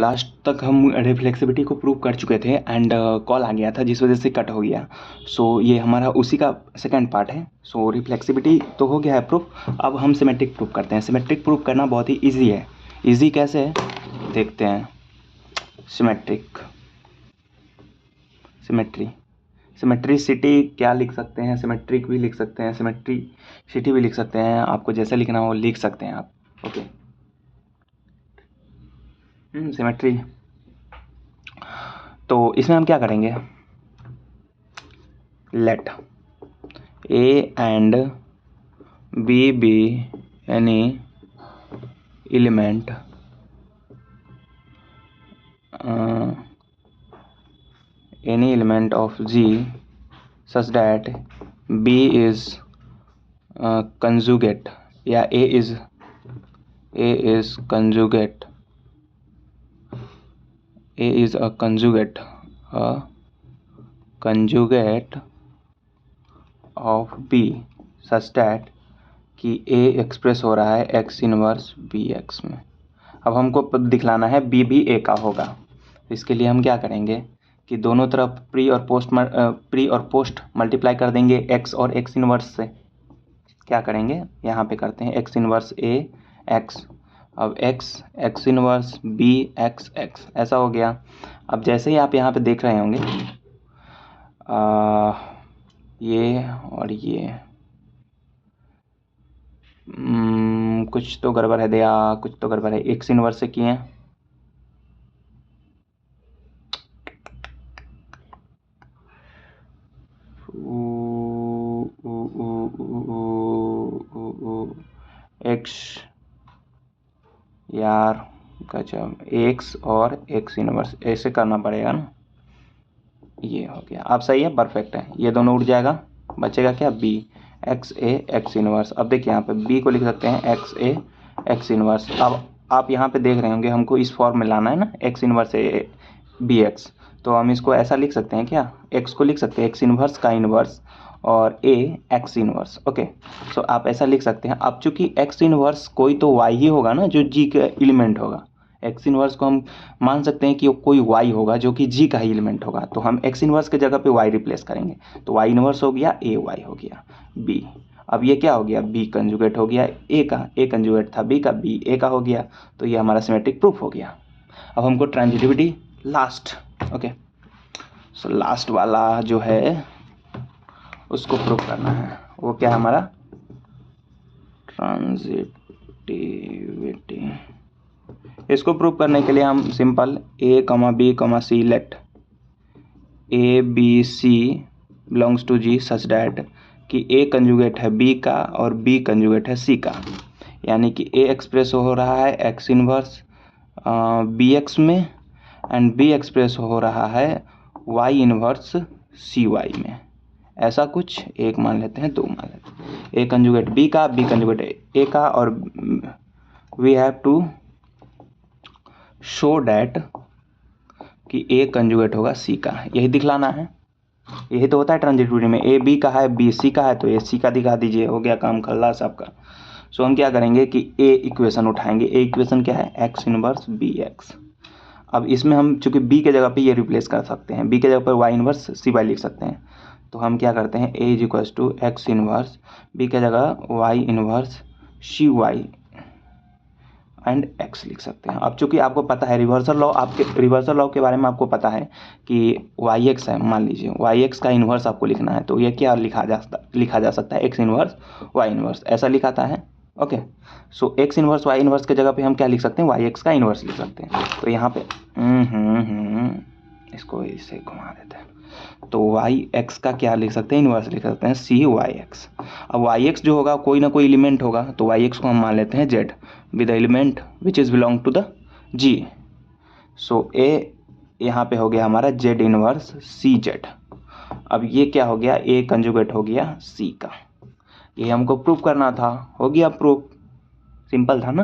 Last तक हम reflexivity को प्रूव कर चुके थे एंड कॉल आ गया था जिस वजह से कट हो गया। सो ये हमारा उसी का सेकंड पार्ट है। सो रिफ्लेक्सिविटी तो हो गया है प्रूफ, अब हम सिमेट्रिक प्रूफ करते हैं। सिमेट्रिक प्रूफ करना बहुत ही ईजी है। ईजी कैसे है देखते हैं। सिमेट्रिसिटी क्या लिख सकते हैं, सिमेट्रिक भी लिख सकते हैं, सिमेट्रिसिटी भी लिख सकते हैं, आपको जैसा लिखना हो लिख सकते हैं आप। Okay, symmetry. तो इसमें हम क्या करेंगे, let A and B B any element of G such that B is conjugate या A is conjugate, A is a conjugate of B such that कि A एक्सप्रेस हो रहा है x इनवर्स BX में। अब हमको दिखलाना है B भी A का होगा। इसके लिए हम क्या करेंगे कि दोनों तरफ प्री और पोस्ट मल्टीप्लाई कर देंगे x और x इनवर्स से। क्या करेंगे, यहाँ पे करते हैं x इनवर्स A x, अब x इनवर्स B x ऐसा हो गया। अब जैसे ही आप यहाँ पे देख रहे होंगे ये और ये कुछ तो गड़बड़ है दया, कुछ तो गड़बड़ है। x इनवर्स से किए एक्स यार गजब, एक्स और एक्स इनवर्स ऐसे करना पड़ेगा ना। ये हो गया, अब सही है, परफेक्ट है। ये दोनों उड़ जाएगा, बचेगा क्या बी एक्स ए एक्स इनवर्स। अब देखिए यहाँ पे बी को लिख सकते हैं एक्स ए एक्स इनवर्स। अब आप यहाँ पे देख रहे होंगे हमको इस फॉर्म में लाना है ना, X inverse A B X. तो हम इसको ऐसा लिख सकते हैं क्या, एक्स को लिख सकते हैं एक्स इनवर्स का इनवर्स और ए एक्स इनवर्स। ओके, सो आप ऐसा लिख सकते हैं। अब चूंकि एक्स इनवर्स कोई तो वाई ही होगा ना जो जी का एलिमेंट होगा। एक्स इनवर्स को हम मान सकते हैं कि कोई वाई होगा जो कि जी का ही एलिमेंट होगा। तो हम एक्स इनवर्स के जगह पे वाई रिप्लेस करेंगे। तो वाई इनवर्स हो गया ए वाई हो गया बी। अब ये क्या हो गया, बी कंजुगेट हो गया ए का, ए कंजुगेट था बी का, बी ए का हो गया। तो ये हमारा सिमेट्रिक प्रूफ हो गया। अब हमको transitivity last, okay, so last वाला जो है उसको प्रूफ करना है। वो क्या है हमारा, ट्रांजिटिविटी। इसको प्रूफ करने के लिए हम simple a, b, c let a b c belongs to G such that कि a कंजुगेट है b का और b कंजुगेट है c का। यानी कि a एक्सप्रेस हो रहा है x इनवर्स bx में एंड b एक्सप्रेस हो रहा है y इनवर्स cy में। ऐसा कुछ एक मान लेते हैं, दो मान लेते हैं, a कंजुगेट b का, b कंजुगेट a का, और we have to show that कि a कंजुगेट होगा c का। यही दिखलाना है, यही तो होता है ट्रांजिटिविटी में। a b का है, b c का है, तो a c का दिखा दीजिए, हो गया काम खल्लास आपका। सो हम क्या करेंगे कि a इक्वेशन उठाएंगे। a इक्वेशन क्या है, x इनवर्स bx। अब इसमें हम चूंकि b के जगह पे ये रिप्लेस कर सकते हैं, b के जगह पर y इनवर्स cy लिख सकते हैं। तो हम क्या करते हैं, a is equals to X inverse b के जगह y इनवर्स cy एंड x लिख सकते हैं। अब चूंकि आपको पता है रिवर्सल लॉ, आपके रिवर्सल लॉ के बारे में आपको पता है कि yx है, मान लीजिए yx का इन्वर्स आपको लिखना है। तो ये क्या लिखा जा सकता है, x इन्वर्स y इन्वर्स, ऐसा लिखाता है। ओके, सो x इन्वर्स y इन्वर्स के जगह पे हम क्या लिख सकते हैं, yx का इन्वर्स लिख सकते हैं। तो यहाँ पे इसको इसे घुमा देते हैं। तो yx का क्या लिख सकते हैं, इन्वर्स लिख सकते हैं cyx। अब yx जो होगा कोई ना कोई एलिमेंट होगा, तो yx को हम मान लेते हैं z with the element which is belong to the g। So a यहाँ पे हो गया हमारा z इनवर्स cz। अब ये क्या हो गया, a कंजुगेट हो गया c का। ये हमको प्रूफ करना था, हो गया प्रूफ, सिंपल था ना।